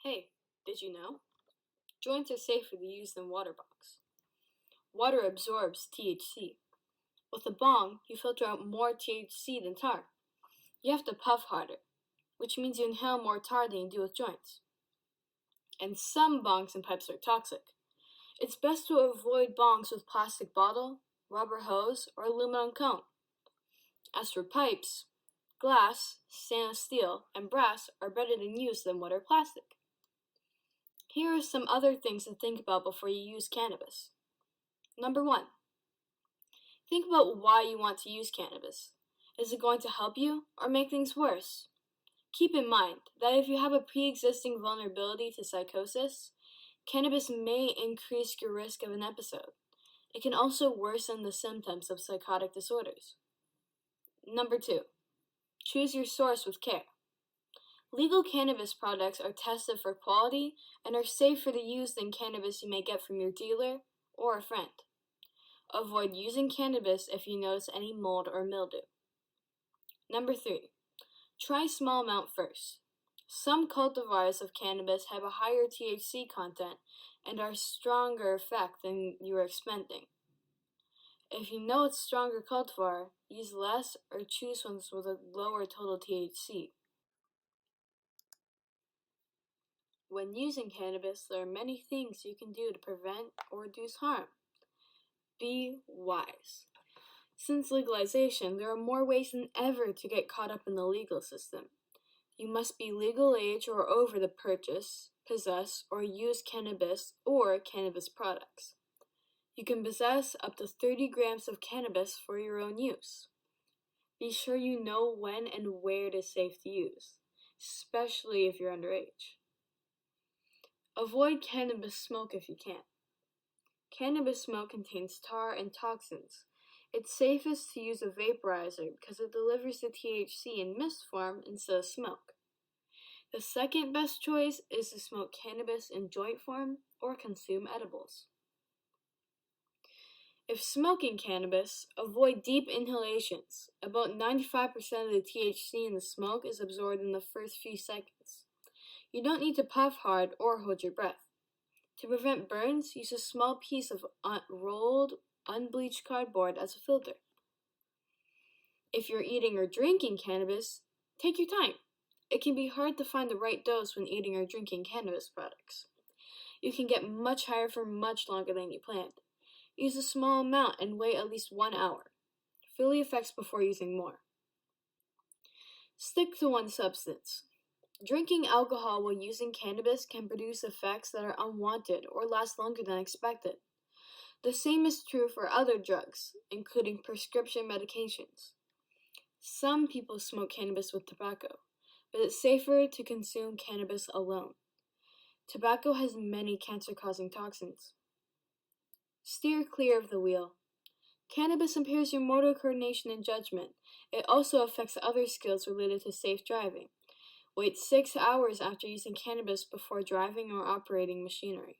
Hey, did you know? Joints are safer to use than water bongs. Water absorbs THC. With a bong, you filter out more THC than tar. You have to puff harder, which means you inhale more tar than you do with joints. And some bongs and pipes are toxic. It's best to avoid bongs with plastic bottle, rubber hose, or aluminum cone. As for pipes, glass, stainless steel, and brass are better to use than wood or plastic. Here are some other things to think about before you use cannabis. Number 1. Think about why you want to use cannabis. Is it going to help you or make things worse? Keep in mind that if you have a pre-existing vulnerability to psychosis, cannabis may increase your risk of an episode. It can also worsen the symptoms of psychotic disorders. Number 2. Choose your source with care. Legal cannabis products are tested for quality and are safer to use than cannabis you may get from your dealer or a friend. Avoid using cannabis if you notice any mold or mildew. Number 3. Try small amount first. Some cultivars of cannabis have a higher THC content and are stronger effect than you are expecting. If you know it's stronger cultivar, use less or choose ones with a lower total THC. When using cannabis, there are many things you can do to prevent or reduce harm. Be wise. Since legalization, there are more ways than ever to get caught up in the legal system. You must be legal age or over to purchase, possess, or use cannabis or cannabis products. You can possess up to 30 grams of cannabis for your own use. Be sure you know when and where it is safe to use, especially if you're underage. Avoid cannabis smoke if you can. Cannabis smoke contains tar and toxins. It's safest to use a vaporizer because it delivers the THC in mist form instead of smoke. The second best choice is to smoke cannabis in joint form or consume edibles. If smoking cannabis, avoid deep inhalations. About 95% of the THC in the smoke is absorbed in the first few seconds. You don't need to puff hard or hold your breath. To prevent burns, use a small piece of rolled, unbleached cardboard as a filter. If you're eating or drinking cannabis, take your time. It can be hard to find the right dose when eating or drinking cannabis products. You can get much higher for much longer than you planned. Use a small amount and wait at least 1 hour. Feel the effects before using more. Stick to one substance. Drinking alcohol while using cannabis can produce effects that are unwanted or last longer than expected. The same is true for other drugs, including prescription medications. Some people smoke cannabis with tobacco, but it's safer to consume cannabis alone. Tobacco has many cancer-causing toxins. Steer clear of the wheel. Cannabis impairs your motor coordination and judgment. It also affects other skills related to safe driving. Wait 6 hours after using cannabis before driving or operating machinery.